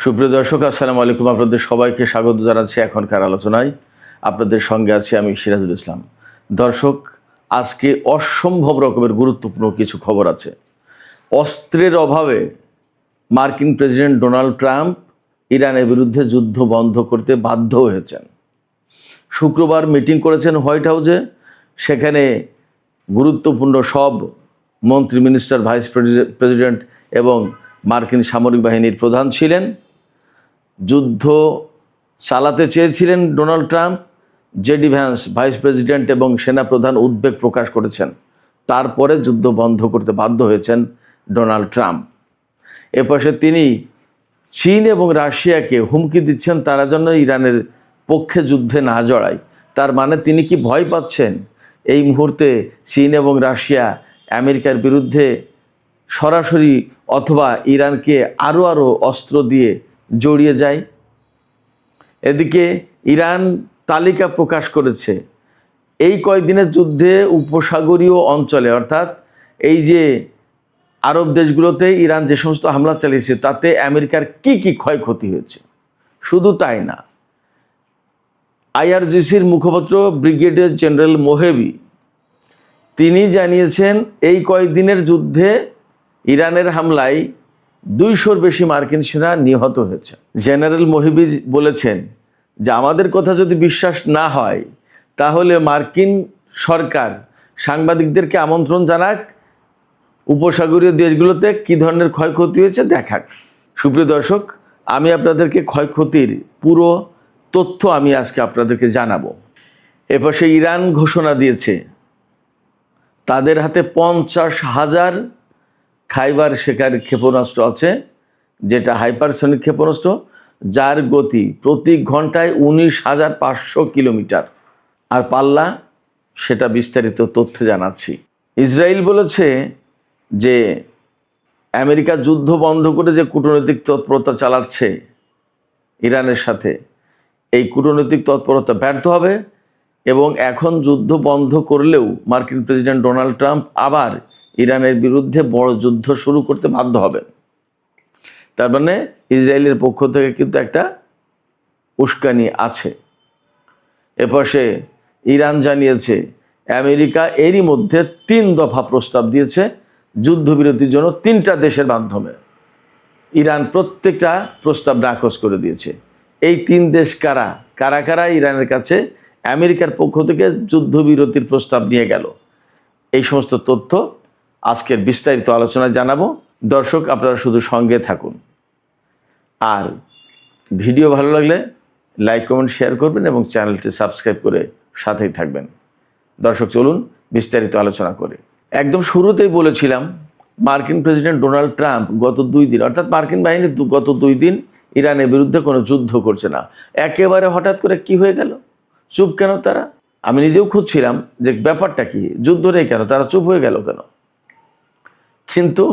সুপ্রিয় দর্শক, আসসালামু আলাইকুম। আপনাদের সবাইকে স্বাগত জানাচ্ছি এখনকার আলোচনায়। আপনাদের সঙ্গে আছি আমি সিরাজুল ইসলাম। দর্শক, আজকে অসম্ভব রকমের গুরুত্বপূর্ণ কিছু খবর আছে। অস্ত্রের অভাবে মার্কিন প্রেসিডেন্ট ডোনাল্ড ট্রাম্প ইরানের বিরুদ্ধে যুদ্ধ বন্ধ করতে বাধ্য হয়েছেন। শুক্রবার মিটিং করেছেন হোয়াইট হাউসে। সেখানে গুরুত্বপূর্ণ সব মন্ত্রী, মিনিস্টার, ভাইস প্রেসিডেন্ট এবং মার্কিন সামরিক বাহিনীর প্রধান ছিলেন। যুদ্ধ চালাতে চেয়েছিলেন Donald Trump. JD Vance, vice president এবং সেনাপ্রধান উদ্বেগ প্রকাশ করেছেন। তারপরে যুদ্ধ বন্ধ করতে বাধ্য হয়েছেন ডোনাল্ড ট্রাম্প। এপাশে তিনি চীন এবং রাশিয়াকে হুমকি দিচ্ছেন তারা যেন ইরানের পক্ষে যুদ্ধে না জড়ায়। তার মানে তিনি কি ভয় পাচ্ছেন এই মুহূর্তে চীন এবং রাশিয়া আমেরিকার বিরুদ্ধে সরাসরি অথবা ইরানকে আরও অস্ত্র দিয়ে জড়িয়ে যায়? এদিকে ইরান তালিকা প্রকাশ করেছে। এই কয়েকদিনের যুদ্ধে উপসাগরীয় অঞ্চলে, অর্থাৎ এই যে আরব দেশগুলোতে ইরান যে সমস্ত হামলা চালিয়েছে তাতে আমেরিকার কি কি ক্ষয়ক্ষতি হয়েছে। শুধু তাই না, আইআরজিসির মুখপাত্র ব্রিগেডিয়ার জেনারেল মোহেবি তিনি জানিয়েছেন এই কয়েকদিনের যুদ্ধে ইরানের হামলায় 200-র বেশি মার্কিন সেনা নিহত হয়েছে। জেনারেল মোহেবি বলেছেন যে আমাদের কথা যদি বিশ্বাস না হয় তাহলে মার্কিন সরকার সাংবাদিকদেরকে আমন্ত্রণ জানাক, উপসাগরীয় দেশগুলোতে কী ধরনের ক্ষয়ক্ষতি হয়েছে দেখাক। সুপ্রিয় দর্শক, আমি আপনাদেরকে ক্ষয়ক্ষতির পুরো তথ্য আমি আজকে আপনাদেরকে জানাবো। এপাশে ইরান ঘোষণা দিয়েছে তাদের হাতে 50,000 খাইবার শেখার ক্ষেপণাস্ত্র আছে, যেটা হাইপারসনিক ক্ষেপণাস্ত্র, যার গতি প্রতি ঘন্টায় 19,500 কিলোমিটার। আর পাল্লা, সেটা বিস্তারিত তথ্য জানাচ্ছি। ইসরায়েল বলেছে যে আমেরিকা যুদ্ধ বন্ধ করে যে কূটনৈতিক তৎপরতা চালাচ্ছে ইরানের সাথে, এই কূটনৈতিক তৎপরতা ব্যর্থ হবে এবং এখন যুদ্ধ বন্ধ করলেও মার্কিন প্রেসিডেন্ট ডোনাল্ড ট্রাম্প আবার ইরানের বিরুদ্ধে বড় যুদ্ধ শুরু করতে বাধ্য হবেন। তার মানে ইসরায়েলের পক্ষ থেকে কিন্তু একটা উস্কানি আছে। এপাশে ইরান জানিয়েছে আমেরিকা এরই মধ্যে 3 দফা প্রস্তাব দিয়েছে যুদ্ধবিরতির জন্য 3টা দেশের মাধ্যমে। ইরান প্রত্যেকটা প্রস্তাব নাকচ করে দিয়েছে। এই 3 দেশ কারা কারা ইরানের কাছে আমেরিকার পক্ষ থেকে যুদ্ধবিরতির প্রস্তাব নিয়ে গেল, এই সমস্ত তথ্য আজকের বিস্তারিত আলোচনায় জানাবো। দর্শক, আপনারা শুধু সঙ্গে থাকুন। আর ভিডিও ভালো লাগলে লাইক, কমেন্ট, শেয়ার করবেন এবং চ্যানেলটি সাবস্ক্রাইব করে সাথেই থাকবেন। দর্শক, চলুন বিস্তারিত আলোচনা করে। একদম শুরুতেই বলেছিলাম মার্কিন প্রেসিডেন্ট ডোনাল্ড ট্রাম্প গত 2 দিন, অর্থাৎ মার্কিন বাহিনী গত 2 দিন ইরানের বিরুদ্ধে কোনো যুদ্ধ করছে না। একেবারে হঠাৎ করে কি হয়ে গেল? চুপ কেন তারা? আমি নিজেও খুঁজছিলাম যে ব্যাপারটা কি, যুদ্ধ নেই কেন, তারা চুপ হয়ে গেল কেন? কিন্তু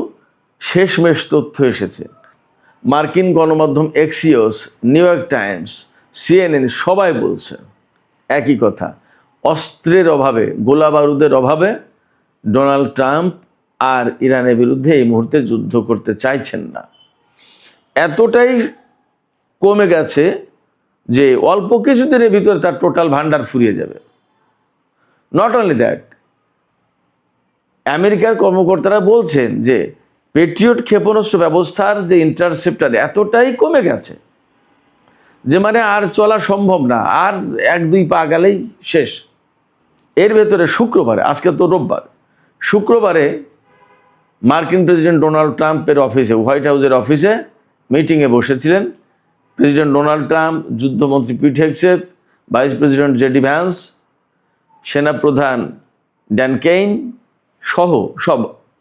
শেষমেশ তথ্য এসেছে। মার্কিন গণমাধ্যম Axios, new York Times, CNN সবাই বলছে একই কথা। অস্ত্রের অভাবে, গোলা বারুদের অভাবে ডোনাল্ড ট্রাম্প আর ইরানের বিরুদ্ধে এই মুহূর্তে যুদ্ধ করতে চাইছেন না। এতটাই কমে গেছে যে অল্প কিছুদিনের ভিতরে তার টোটাল ভান্ডার ফুরিয়ে যাবে। নট অনলি দ্যাট, আমেরিকার কর্মকর্তারা বলছেন যে পেট্রিয়ট ক্ষেপণাস্ত্র ব্যবস্থার যে ইন্টারসেপ্টার এতটাই কমে গেছে যে মানে আর চলা সম্ভব না, আর 1-2 পা গেলেই শেষ। এর ভেতরে শুক্রবারে, আজকে তো রোববার, শুক্রবারে মার্কিন প্রেসিডেন্ট ডোনাল্ড ট্রাম্পের অফিসে, হোয়াইট হাউসের অফিসে মিটিংয়ে বসেছিলেন প্রেসিডেন্ট ডোনাল্ড ট্রাম্প, যুদ্ধমন্ত্রী Pete Hegseth, vice president JD Vance, সেনাপ্রধান ড্যান কেইন সহ সব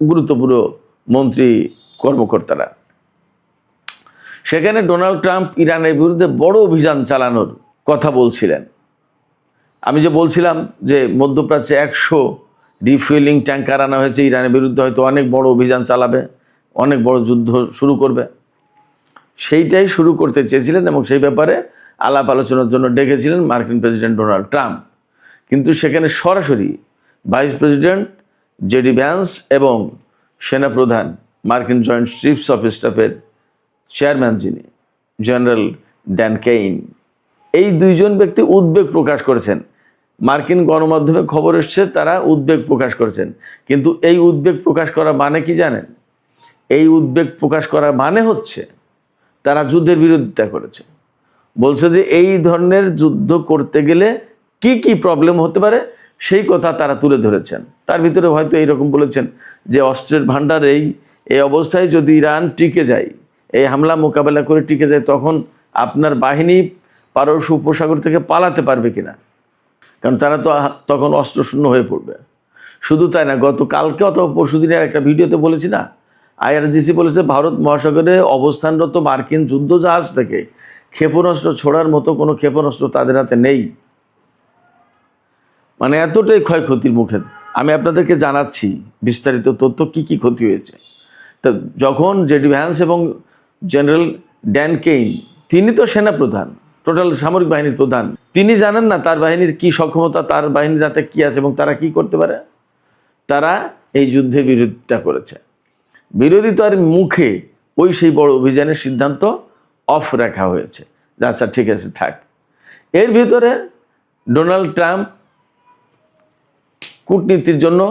গুরুত্বপূর্ণ মন্ত্রী কর্মকর্তারা। সেখানে ডোনাল্ড ট্রাম্প ইরানের বিরুদ্ধে বড় অভিযান চালানোর কথা বলছিলেন। আমি যে বলছিলাম যে মধ্যপ্রাচ্যে 100 রিফুয়েলিং ট্যাঙ্কার আনা হয়েছে, ইরানের বিরুদ্ধে হয়তো অনেক বড় অভিযান চালাবে, অনেক বড় যুদ্ধ শুরু করবে, সেইটাই শুরু করতে চেয়েছিলেন এবং সেই ব্যাপারে আলাপ আলোচনার জন্য ডেকেছিলেন মার্কিন প্রেসিডেন্ট ডোনাল্ড ট্রাম্প। কিন্তু সেখানে সরাসরি ভাইস প্রেসিডেন্ট জেডি ভ্যান্স এবং সেনাপ্রধান, মার্কিন জয়েন্ট চিফস অফ স্টাফের চেয়ারম্যান যিনি জেনারেল ড্যান কেইন, এই দুইজন ব্যক্তি উদ্বেগ প্রকাশ করেছেন। মার্কিন গণমাধ্যমে খবর এসছে তারা উদ্বেগ প্রকাশ করেছেন, কিন্তু এই উদ্বেগ প্রকাশ করা মানে কি জানেন? এই উদ্বেগ প্রকাশ করা মানে হচ্ছে তারা যুদ্ধের বিরোধিতা করেছে। বলছে যে এই ধরনের যুদ্ধ করতে গেলে কি কি প্রবলেম হতে পারে সেই কথা তারা তুলে ধরেছেন। তার ভিতরে হয়তো এইরকম বলেছেন যে অস্ত্রের ভাণ্ডার এই অবস্থায় যদি ইরান টিকে যায়, এই হামলা মোকাবেলা করে টিকে যায়, তখন আপনার বাহিনী পারস্য উপসাগর থেকে পালাতে পারবে কিনা, কারণ তারা তো তখন অস্ত্রশূন্য হয়ে পড়বে। শুধু তাই না, গতকালকে অথবা পরশু দিনের একটা ভিডিওতে বলেছি না, IRGC বলেছে ভারত মহাসাগরে অবস্থানরত মার্কিন যুদ্ধজাহাজ থেকে ক্ষেপণাস্ত্র ছোড়ার মতো কোনো ক্ষেপণাস্ত্র তাদের হাতে নেই। মানে এতটাই ক্ষয়ক্ষতির মুখে। আমি আপনাদেরকে জানাচ্ছি বিস্তারিত তথ্য কি কি ক্ষতি হয়েছে। তো যখন জেডি ভ্যান্স এবং জেনারেল ড্যান কেইন, তিনি তো সেনাপ্রধান, টোটাল সামরিক বাহিনীর প্রধান, তিনি জানেন না তার বাহিনীর কি সক্ষমতা, তার বাহিনীর হাতে কি আছে এবং তারা কি করতে পারে। তারা এই যুদ্ধে বিরোধিতা করেছে। বিরোধিতার মুখে সেই বড় অভিযানের সিদ্ধান্ত অফ রাখা হয়েছে। আচ্ছা ঠিক আছে থাক। এর ভিতরে ডোনাল্ড ট্রাম্প কূটনীতির জন্য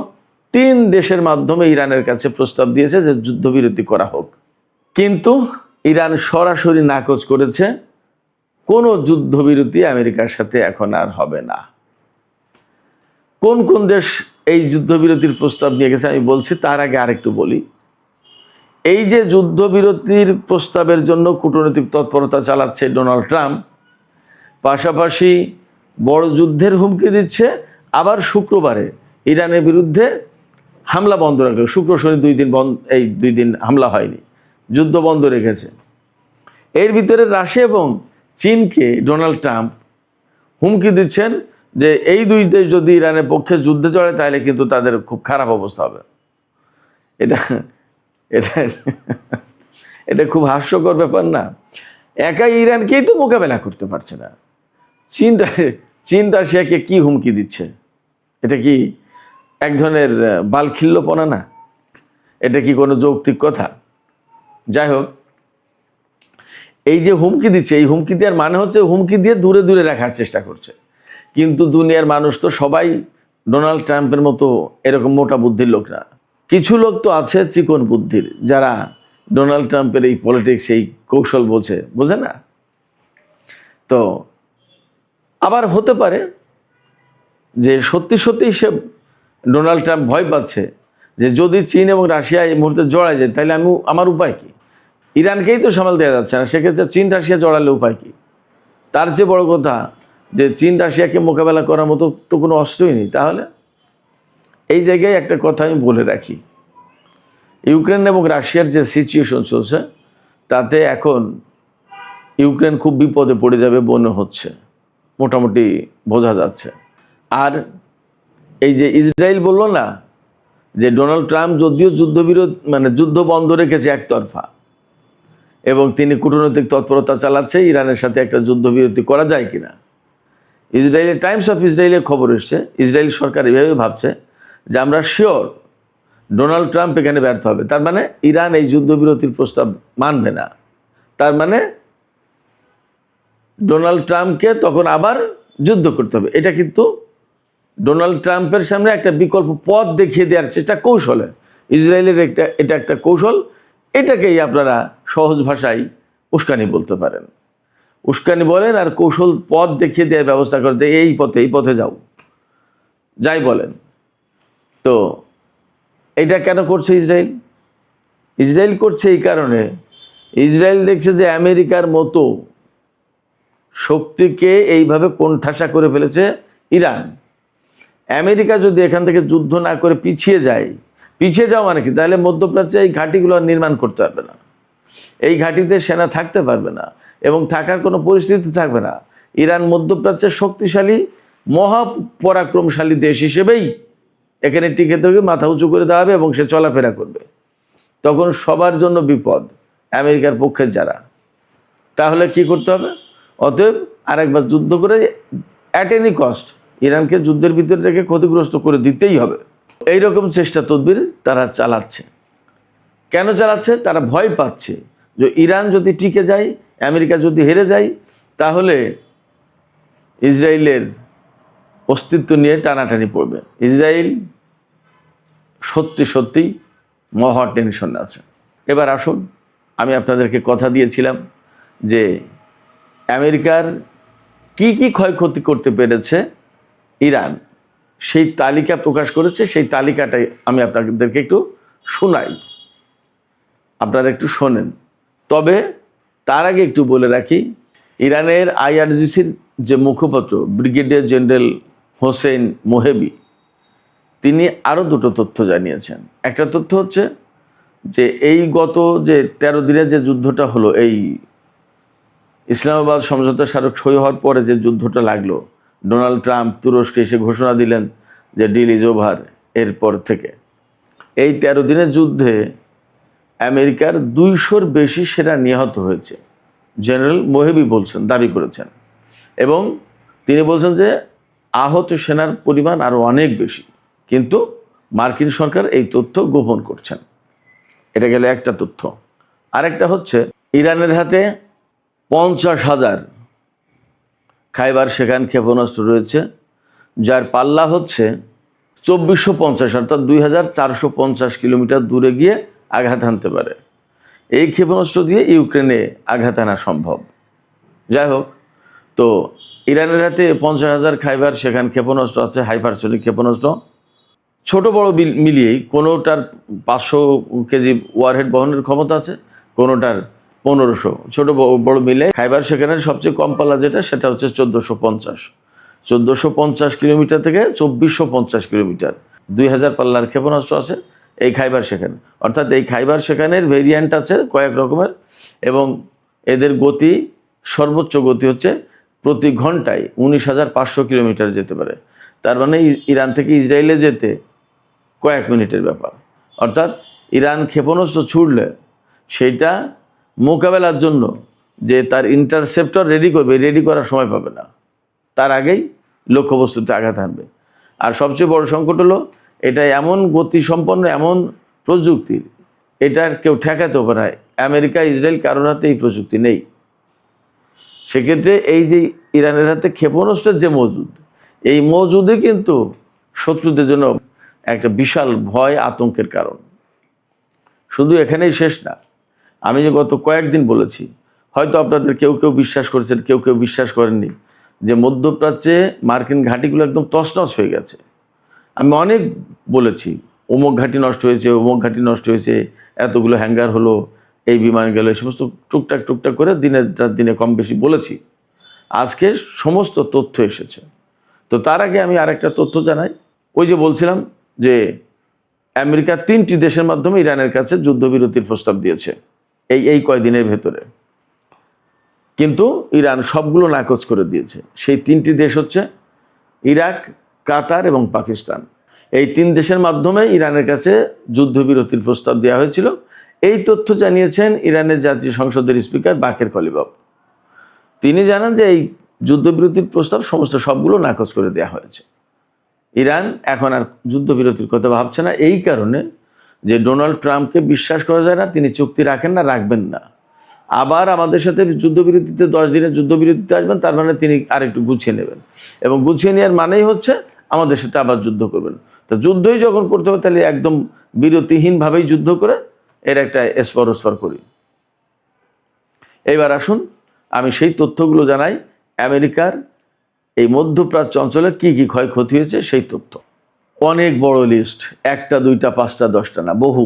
3 দেশের মাধ্যমে ইরানের কাছে প্রস্তাব দিয়েছে যে যুদ্ধবিরতি করা হোক, কিন্তু ইরান সরাসরি নাকচ করেছে। কোনো যুদ্ধবিরতি আমেরিকার সাথে এখন আর হবে না। কোন কোন দেশ এই যুদ্ধবিরতির প্রস্তাব নিয়ে গেছে আমি বলছি, তার আগে আরেকটু বলি। এই যে যুদ্ধবিরতির প্রস্তাবের জন্য কূটনৈতিক তৎপরতা চালাচ্ছে ডোনাল্ড ট্রাম্প, পাশাপাশি বড় যুদ্ধের হুমকি দিচ্ছে, আবার শুক্রবারে ইরানের বিরুদ্ধে হামলা বন্ধ রাখলো। শুক্র শনি 2 দিন বন্ধ, এই 2 দিন হামলা হয়নি, যুদ্ধ বন্ধ রেখেছে। এর ভিতরে রাশিয়া এবং চীনকে ডোনাল্ড ট্রাম্প হুমকি দিচ্ছেন যে এই 2 দেশ যদি ইরানের পক্ষে যুদ্ধে জড়ায় তাহলে কিন্তু তাদের খুব খারাপ অবস্থা হবে। এটা এটা এটা খুব হাস্যকর ব্যাপার না? একাই ইরানকেই তো মোকাবেলা করতে পারছে না, চীন রাশিয়াকে কি হুমকি দিচ্ছে? এটা কি এক ধরনের বালখিল্যপনা না? এটা কি কোনো যৌক্তিক কথা? যাই হোক, এই যে হুমকি দিচ্ছে, এই হুমকি দেওয়ার মানে হচ্ছে হুমকি দিয়ে দূরে দূরে রাখার চেষ্টা করছে। কিন্তু দুনিয়ার মানুষ তো সবাই ডোনাল্ড ট্রাম্পের মতো এরকম মোটা বুদ্ধির লোক না। কিছু লোক তো আছে চিকন বুদ্ধির, যারা ডোনাল্ড ট্রাম্পের এই পলিটিক্স, এই কৌশল বোঝে না। তো আবার হতে পারে যে সত্যি সত্যি সে ডোনাল্ড ট্রাম্প ভয় পাচ্ছে যে যদি চীন এবং রাশিয়া এই মুহূর্তে জড়ায় যায় তাহলে আমার উপায় কি? ইরানকেই তো সামাল দেওয়া যাচ্ছে না, সেক্ষেত্রে চীন রাশিয়া জড়ালে উপায় কি? তার চেয়ে বড় কথা যে চীন রাশিয়াকে মোকাবেলা করার মতো তো কোনো অস্ত্রই নেই। তাহলে এই জায়গায় একটা কথা আমি বলে রাখি, ইউক্রেন এবং রাশিয়ার যে সিচুয়েশন চলছে তাতে এখন ইউক্রেন খুব বিপদে পড়ে যাবে মনে হচ্ছে, মোটামুটি বোঝা যাচ্ছে। আর এই যে ইসরায়েল বললো না যে ডোনাল্ড ট্রাম্প যদিও যুদ্ধ বন্ধ রেখেছে একতরফা এবং তিনি কূটনৈতিক তৎপরতা চালাচ্ছে ইরানের সাথে একটা যুদ্ধবিরতি করা যায় কিনা, ইসরায়েলের টাইমস অফ ইসরায়েলের খবর এসছে ইসরায়েল সরকার এভাবে ভাবছে যে আমরা শিওর ডোনাল্ড ট্রাম্প এখানে ব্যর্থ হবে, তার মানে ইরান এই যুদ্ধবিরতির প্রস্তাব মানবে না, তার মানে ডোনাল্ড ট্রাম্পকে তখন আবার যুদ্ধ করতে হবে। এটা কিন্তু ডোনাল্ড ট্রাম্পের সামনে একটা বিকল্প পথ দেখিয়ে দেওয়ার চেষ্টা, কৌশলে ইসরায়েলের এটা একটা কৌশল। এটাকেই আপনারা সহজ ভাষায় উস্কানি বলতে পারেন, উস্কানি বলেন আর কৌশল পথ দেখিয়ে দেওয়ার ব্যবস্থা করে যে এই পথে যাও, যাই বলেন। তো এটা কেন করছে ইসরায়েল করছে এই কারণে, ইসরায়েল দেখছে যে আমেরিকার মতো শক্তিকে এইভাবে কোণঠাসা করে ফেলেছে ইরান। আমেরিকা যদি এখান থেকে যুদ্ধ না করে পিছিয়ে যাও মানে কি, তাহলে মধ্যপ্রাচ্যে এই ঘাঁটিগুলো নির্মাণ করতে পারবে না, এই ঘাঁটিতে সেনা থাকতে পারবে না এবং থাকার কোনো পরিস্থিতি থাকবে না। ইরান মধ্যপ্রাচ্যের শক্তিশালী মহাপরাক্রমশালী দেশ হিসেবেই এখানে টিকে থেকে মাথা উঁচু করে দাঁড়াবে এবং সে চলাফেরা করবে। তখন সবার জন্য বিপদ, আমেরিকার পক্ষে যারা। তাহলে কি করতে হবে? অতএব আরেকবার যুদ্ধ করে অ্যাট এনি কস্ট ইরানকে যুদ্ধের ভিতরে রেখে ক্ষতিগ্রস্ত করে দিতেই হবে। এইরকম চেষ্টা তদবির তারা চালাচ্ছে। কেন চালাচ্ছে? তারা ভয় পাচ্ছে যে ইরান যদি টিকে যায়, আমেরিকা যদি হেরে যায়, তাহলে ইসরায়েলের অস্তিত্ব নিয়ে টানাটানি পড়বে। ইসরায়েল সত্যি সত্যি মহা টেনশনে আছে। এবার আসুন, আমি আপনাদেরকে কথা দিয়েছিলাম যে আমেরিকার কি কি ক্ষয়ক্ষতি করতে পেরেছে ইরান, সেই তালিকা প্রকাশ করেছে। সেই তালিকাটাই আমি আপনাদেরকে একটু শোনাই, আপনারা একটু শোনেন। তবে তার আগে একটু বলে রাখি, ইরানের আইআরজিসির যে মুখপাত্র ব্রিগেডিয়ার জেনারেল হোসেন মোহেবি, তিনি আরও দুটো তথ্য জানিয়েছেন। একটা তথ্য হচ্ছে যে এই গত যে 13 দিনের যে যুদ্ধটা হলো, এই ইসলামাবাদ সমঝোতা স্মারক সই হওয়ার পরে যে যুদ্ধটা লাগলো, ডোনাল্ড ট্রাম্প তুরস্কে এসে ঘোষণা দিলেন যে ডিল ইজ ওভার, এরপর থেকে এই 13 দিনের যুদ্ধে আমেরিকার 200-র বেশি সেনা নিহত হয়েছে, জেনারেল মোহেবি বলছেন, দাবি করেছেন। এবং তিনি বলছেন যে আহত সেনার পরিমাণ আরও অনেক বেশি, কিন্তু মার্কিন সরকার এই তথ্য গোপন করছেন। এটা গেলে একটা তথ্য। আরেকটা হচ্ছে ইরানের হাতে 50,000 খাইবার শেখান ক্ষেপণাস্ত্র রয়েছে, যার পাল্লা হচ্ছে 2450, অর্থাৎ 2450 কিলোমিটার দূরে গিয়ে আঘাত হানতে পারে। এই ক্ষেপণাস্ত্র দিয়ে ইউক্রেনে আঘাত আনা সম্ভব। যাই হোক, তো ইরানের হাতে 50,000 খাইবার শেখান ক্ষেপণাস্ত্র আছে, হাইপারসনিক ক্ষেপণাস্ত্র। ছোট বড় মিলিয়েই কোনোটার 500 কেজি ওয়ারহেড বহনের ক্ষমতা আছে, কোনোটার 1500। ছোট বড় মিলে খাইবার শেখানের সবচেয়ে কম পাল্লা যেটা, সেটা হচ্ছে 1450 কিলোমিটার থেকে 2450 কিলোমিটার। 2000 পাল্লার ক্ষেপণাস্ত্র আছে এই খাইবার শেখান। অর্থাৎ এই খাইবার শেখানের ভেরিয়েন্ট আছে কয়েক রকমের, এবং এদের গতি, সর্বোচ্চ গতি হচ্ছে প্রতি ঘন্টায় 19,500 কিলোমিটার যেতে পারে। তার মানে ইরান থেকে ইসরায়েলে যেতে কয়েক মিনিটের ব্যাপার। অর্থাৎ ইরান ক্ষেপণাস্ত্র ছুড়লে সেইটা মোকাবেলার জন্য যে তার ইন্টারসেপ্টর রেডি করবে, রেডি করার সময় পাবে না, তার আগেই লক্ষ্যবস্তুতে আঘাত হানবে। আর সবচেয়ে বড় সংকট হলো, এটা এমন গতিসম্পন্ন, এমন প্রযুক্তির, এটা কেউ ঠেকাতেও পারে। আমেরিকা, ইসরায়েল কারোর হাতে এই প্রযুক্তি নেই। সেক্ষেত্রে এই যে ইরানের হাতে ক্ষেপণাস্ত্রের যে মজুদ, এই মজুদে কিন্তু শত্রুদের জন্য একটা বিশাল ভয়, আতঙ্কের কারণ। শুধু এখানেই শেষ না। আমি যে গত কয়েকদিন বলেছি, হয়তো আপনাদের কেউ কেউ বিশ্বাস করেছেন, কেউ কেউ বিশ্বাস করেননি, যে মধ্যপ্রাচ্যে মার্কিন ঘাঁটিগুলো একদম তছনছ হয়ে গেছে। আমি অনেক বলেছি, অমুক ঘাঁটি নষ্ট হয়েছে, অমুক ঘাঁটি নষ্ট হয়েছে, এতগুলো হ্যাঙ্গার হলো, এই বিমান গেল, এই সমস্ত টুকটাক করে দিনে কম বেশি বলেছি। আজকে সমস্ত তথ্য এসেছে। তো তার আগে আমি আরেকটা তথ্য জানাই। ওই যে বলছিলাম যে আমেরিকা 3টি দেশের মাধ্যমে ইরানের কাছে যুদ্ধবিরতির প্রস্তাব দিয়েছে এই কয়দিনের ভেতরে, কিন্তু ইরান সবগুলো নাকচ করে দিয়েছে। সেই 3টি দেশ হচ্ছে ইরাক, কাতার এবং পাকিস্তান। এই 3 দেশের মাধ্যমে ইরানের কাছে যুদ্ধবিরতির প্রস্তাব দেওয়া হয়েছিল। এই তথ্য জানিয়েছেন ইরানের জাতীয় সংসদের স্পিকার বাকের কলিবাফ। তিনি জানান যে এই যুদ্ধবিরতির প্রস্তাব সবগুলো নাকচ করে দেওয়া হয়েছে। ইরান এখন আর যুদ্ধবিরতির কথা ভাবছে না, এই কারণে যে ডোনাল্ড ট্রাম্পকে বিশ্বাস করা যায় না, তিনি চুক্তি রাখেন না, রাখবেন না। আবার আমাদের সাথে যুদ্ধবিরতিতে 10 দিনের যুদ্ধবিরতিতে আসবেন, তার মানে তিনি আরেকটু গুছিয়ে নেবেন, এবং গুছিয়ে নেওয়ার মানেই হচ্ছে আমাদের সাথে আবার যুদ্ধ করবেন। তো যুদ্ধই যখন করতে হবে, তাহলে একদম বিরতিহীনভাবেই যুদ্ধ করে এর একটা এসপর করি। এইবার আসুন, আমি সেই তথ্যগুলো জানাই আমেরিকার এই মধ্যপ্রাচ্য অঞ্চলে কি কি ক্ষয়ক্ষতি হয়েছে সেই তথ্য। অনেক বড় লিস্ট, 1টা 2টা 5টা 10টা না, বহু।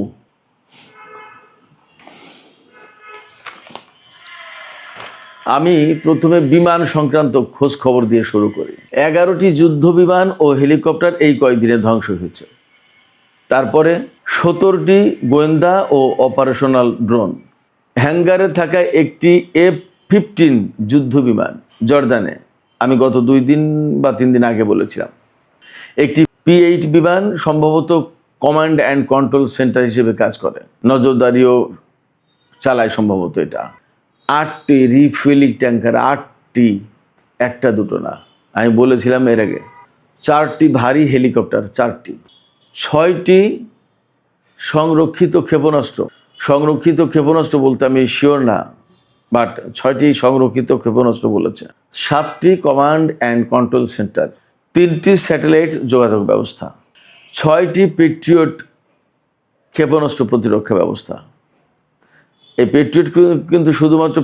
আমি প্রথমে বিমান সংক্রান্ত খোঁজ খবর দিয়ে শুরু করি। 11টি যুদ্ধ বিমান ও হেলিকপ্টার এই কয়েকদিনে ধ্বংস হয়েছে। তারপরে 17টি গোয়েন্দা ও অপারেশনাল ড্রোন। হ্যাঙ্গারে থাকা একটি F-15 যুদ্ধ বিমান জর্দানে, আমি গত 2 দিন বা 3 দিন আগে বলেছিলাম। একটি P-8 বিমান সম্ভবত কমান্ড অ্যান্ড কন্ট্রোল সেন্টার হিসেবে কাজ করে, নজরদারিও চালায় সম্ভবত এটা। 8টি রিফুয়েলিং ট্যাঙ্কার, 8টি, 1টা 2টো না, আমি বলেছিলাম এর আগে। 4টি ভারী হেলিকপ্টার, 4টি, 6টি সংরক্ষিত ক্ষেপণাস্ত্র, সংরক্ষিত ক্ষেপণাস্ত্র বলতে আমি শিওর না, বাট 6টি সংরক্ষিত ক্ষেপণাস্ত্র বলেছে। 7টি কমান্ড অ্যান্ড কন্ট্রোল সেন্টার, 3টি স্যাটেলাইট যোগাযোগ ব্যবস্থা, 6টি পেট্রিয়ট ক্ষেপণাস্ত্র প্রতিরক্ষা ব্যবস্থা। এই পেট্রিয়ট কিন্তু শুধুমাত্র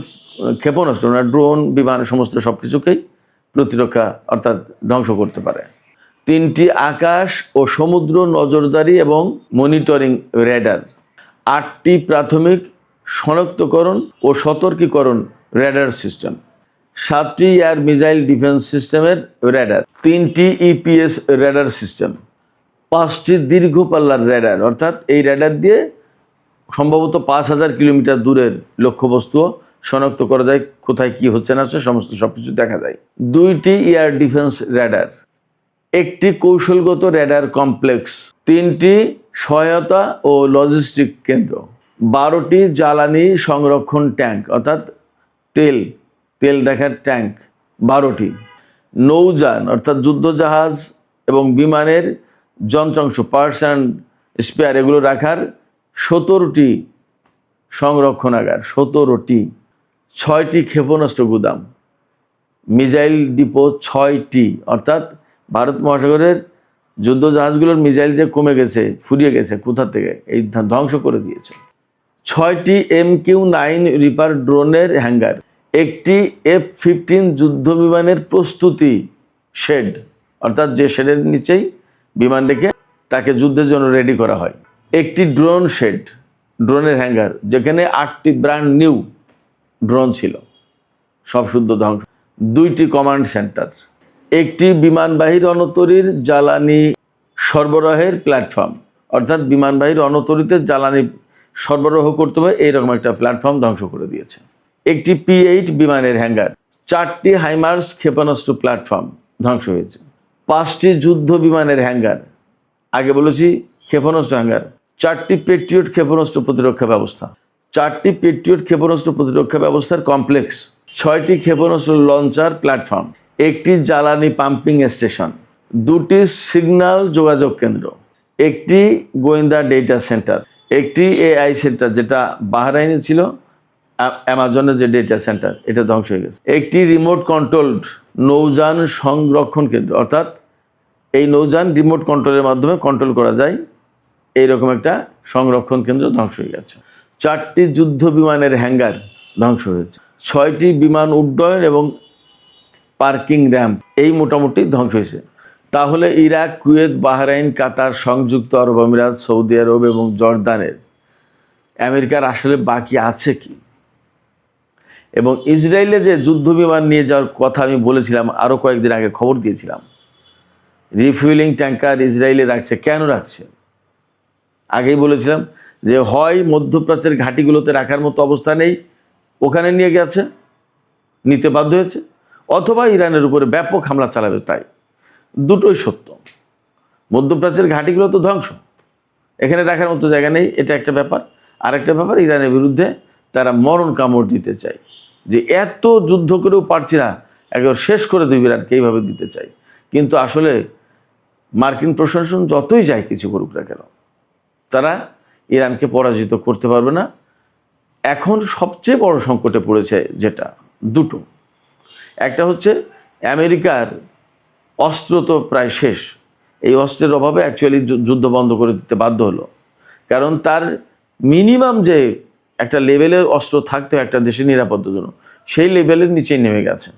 ক্ষেপণাস্ত্র না, ড্রোন, বিমান, সমস্ত সব কিছুকেই প্রতিরক্ষা অর্থাৎ ধ্বংস করতে পারে। 3টি আকাশ ও সমুদ্র নজরদারি এবং মনিটরিং রেডার, 8টি প্রাথমিক শনাক্তকরণ ও সতর্কীকরণ রেডার সিস্টেম, 7টি এয়ার মিসাইল ডিফেন্স সিস্টেমের রেডার, 3টি ইপিএস রেডার সিস্টেম, 5টি দীর্ঘ পাল্লার রেডার, অর্থাৎ এই রেডার দিয়ে সম্ভবত 5000 কিলোমিটার দূরের লক্ষ্যবস্তুও শনাক্ত করা যায়, কোথায় কি হচ্ছে না হচ্ছে সমস্ত সবকিছু দেখা যায়। 2টি এয়ার ডিফেন্স রেডার, 1টি কৌশলগত রেডার কমপ্লেক্স, 3টি সহায়তা ও লজিস্টিক কেন্দ্র, 12টি জ্বালানি সংরক্ষণ ট্যাঙ্ক অর্থাৎ তেল দেখার ট্যাঙ্ক 12টি, নৌযান অর্থাৎ যুদ্ধজাহাজ এবং বিমানের যন্ত্রাংশ, পার্টস অ্যান্ড স্পেয়ার এগুলো রাখার 17টি সংরক্ষণাগার, 17টি, 6টি ক্ষেপণাস্ত্র গুদাম, মিসাইল ডিপো 6টি, অর্থাৎ ভারত মহাসাগরের যুদ্ধজাহাজগুলোর মিসাইল যে কমে গেছে, ফুরিয়ে গেছে, কোথা থেকে এই ধ্বংস করে দিয়েছে। 6টি MQ-9 রিপার ড্রোনের হ্যাঙ্গার, 1টি F-15 যুদ্ধ বিমানের প্রস্তুতি শেড, অর্থাৎ যে শেডের নিচেই বিমান রেখে তাকে যুদ্ধের জন্য রেডি করা হয়, 1টি ড্রোন শেড, ড্রোনের হ্যাঙ্গার, যেখানে 8টি ব্র্যান্ড নিউ ড্রোন ছিল, সব শুদ্ধ ধ্বংস, 2টি কমান্ড সেন্টার, 1টি বিমানবাহী রণতরীর জ্বালানি সরবরাহের প্ল্যাটফর্ম, অর্থাৎ বিমানবাহী রণতরীতে জ্বালানি সরবরাহ করতে হবে এইরকম একটা প্ল্যাটফর্ম ধ্বংস করে দিয়েছে, 1টি P-8 বিমানের হ্যাঙ্গার, 4টি হাইমার্স ক্ষেপণাস্ত্র প্ল্যাটফর্ম ধ্বংস হয়েছে, 5টি যুদ্ধ বিমানের হ্যাঙ্গার, আগে বলেছি ক্ষেপণাস্ত্র হ্যাঙ্গার, 4টি পেট্রিয়ট ক্ষেপণাস্ত্র প্রতিরক্ষা ব্যবস্থা, 4টি পেট্রিয়ট ক্ষেপণাস্ত্র প্রতিরক্ষা ব্যবস্থার কমপ্লেক্স, 6টি ক্ষেপণাস্ত্র লঞ্চার প্ল্যাটফর্ম, 1টি জ্বালানি পাম্পিং স্টেশন, 2টি সিগন্যাল যোগাযোগ কেন্দ্র, 1টি গোয়েন্দা ডেটা সেন্টার, 1টি AI সেন্টার যেটা বাহরাইনে ছিল, অ্যামাজনের যে ডেটা সেন্টার এটা ধ্বংস হয়ে গেছে, 1টি রিমোট কন্ট্রোলড নৌযান সংরক্ষণ কেন্দ্র, অর্থাৎ এই নৌযান রিমোট কন্ট্রোলের মাধ্যমে কন্ট্রোল করা যায়, এইরকম একটা সংরক্ষণ কেন্দ্র ধ্বংস হয়ে গেছে, 4টি যুদ্ধ বিমানের হ্যাঙ্গার ধ্বংস হয়েছে, 6টি বিমান উড্ডয়ন এবং পার্কিং র্যাম্প এই মোটামুটি ধ্বংস হয়েছে। তাহলে ইরাক, কুয়েত, বাহরাইন, কাতার, সংযুক্ত আরব আমিরাত, সৌদি আরব এবং জর্দানের আমেরিকার আসলে বাকি আছে কি? এবং ইসরায়েলে যে যুদ্ধ বিমান নিয়ে যাওয়ার কথা আমি বলেছিলাম, আরও কয়েকদিন আগে খবর দিয়েছিলাম, রিফুয়েলিং ট্যাঙ্কার ইসরায়েলে রাখছে, কেন রাখছে? আগেই বলেছিলাম যে হয় মধ্যপ্রাচ্যের ঘাঁটিগুলোতে রাখার মতো অবস্থা নেই, ওখানে নিয়ে গেছে, নিতে বাধ্য হয়েছে, অথবা ইরানের উপরে ব্যাপক হামলা চালাবে, তাই দুটোই সত্য। মধ্যপ্রাচ্যের ঘাঁটিগুলো তো ধ্বংস, এখানে রাখার মতো জায়গা নেই, এটা একটা ব্যাপার। আর একটা ব্যাপার, ইরানের বিরুদ্ধে তারা মরণ কামড় দিতে চায়, যে এত যুদ্ধ করেও পারছি না, একবার শেষ করে দেবে ইরানকে, এইভাবে দিতে চাই। কিন্তু আসলে মার্কিন প্রশাসন যতই যায় কিছু করুক না কেন, তারা ইরানকে পরাজিত করতে পারবে না। এখন সবচেয়ে বড় সংকটে পড়েছে যেটা, দুটো, একটা হচ্ছে আমেরিকার অস্ত্র তো প্রায় শেষ, এই অস্ত্রের অভাবে অ্যাকচুয়ালি যুদ্ধ বন্ধ করে দিতে বাধ্য হলো, কারণ তার মিনিমাম যে একটা লেভেলের অস্ত্র থাকতে একটা দেশের নিরাপত্তার জন্য, সেই লেভেলের নিচেই নেমে গেছে।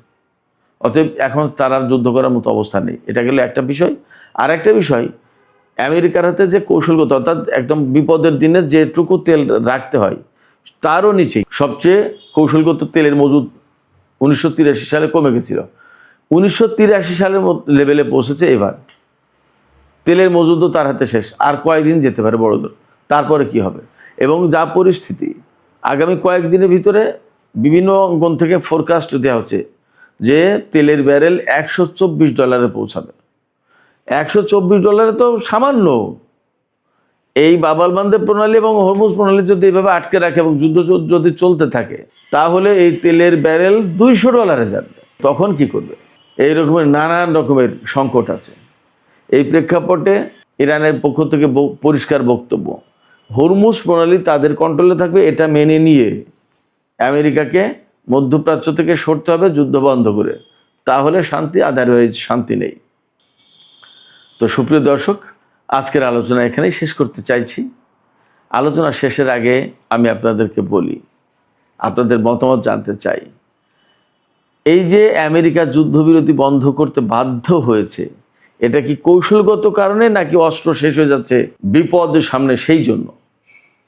অতএব এখন তার আর যুদ্ধ করার মতো অবস্থা নেই, এটা গেলে একটা বিষয়। আর একটা বিষয়, আমেরিকার হাতে যে কৌশলগত, অর্থাৎ একদম বিপদের দিনে যেটুকু তেল রাখতে হয় তারও নিচেই সবচেয়ে কৌশলগত তেলের মজুদ 1983 সালে কমে গেছিল, 1983 সালের লেভেলে পৌঁছেছে এবার। তেলের মজুদও তার হাতে শেষ, আর কয়েকদিন যেতে পারে বড়দের, তারপরে কি হবে? এবং যা পরিস্থিতি, আগামী কয়েকদিনের ভিতরে বিভিন্ন অঙ্গন থেকে ফোরকাস্ট দেওয়া হচ্ছে যে তেলের ব্যারেল $124 পৌঁছাবে। $124 তো সামান্য। এই বাব আল মানদেব প্রণালী এবং হরমুজ প্রণালী যদি এইভাবে আটকে রাখে এবং যুদ্ধ যদি চলতে থাকে, তাহলে এই তেলের ব্যারেল $200 যাবে। তখন কি করবে? এই রকমের নানান রকমের সংকট আছে। এই প্রেক্ষাপটে ইরানের পক্ষ থেকে পরিষ্কার বক্তব্য হরমুজ প্রণালী তাদের কন্ট্রোলে থাকবে, এটা মেনে নিয়ে আমেরিকাকে মধ্যপ্রাচ্য থেকে সরতে হবে যুদ্ধ বন্ধ করে, তাহলে শান্তি, আদারওয়াইজ শান্তি নেই। তো সুপ্রিয় দর্শক, আজকের আলোচনা এখানেই শেষ করতে চাইছি। আলোচনা শেষের আগে আমি আপনাদেরকে বলি, আপনাদের মতামত জানতে চাই। এই যে আমেরিকা যুদ্ধবিরতি বন্ধ করতে বাধ্য হয়েছে, এটা কি কৌশলগত কারণে নাকি অস্ত্র শেষ হয়ে যাচ্ছে বিপদ সামনে সেই জন্য?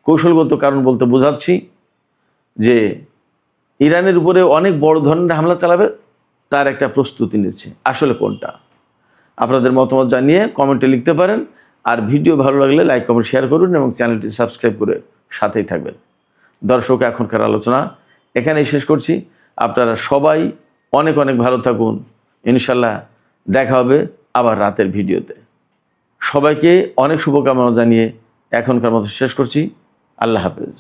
কৌশলগত কারণ বলতে বোঝাচ্ছি যে ইরানের উপরে অনেক বড় ধরনের হামলা চালাবে, তার একটা প্রস্তুতি নিচ্ছে। আসলে কোনটা? আপনাদের মতামত জানিয়ে কমেন্টে লিখতে পারেন। আর ভিডিও ভালো লাগলে লাইক, কমেন্ট, শেয়ার করুন এবং চ্যানেলটি সাবস্ক্রাইব করে সাথেই থাকবেন। দর্শক, এখনকার আলোচনা এখানেই শেষ করছি। আপনারা সবাই অনেক অনেক ভালো থাকুন। ইনশাল্লাহ দেখা হবে আবার রাতের ভিডিওতে। সবাইকে অনেক শুভকামনা জানিয়ে এখনকার মতো শেষ করছি। আল্লাহ হাফেজ।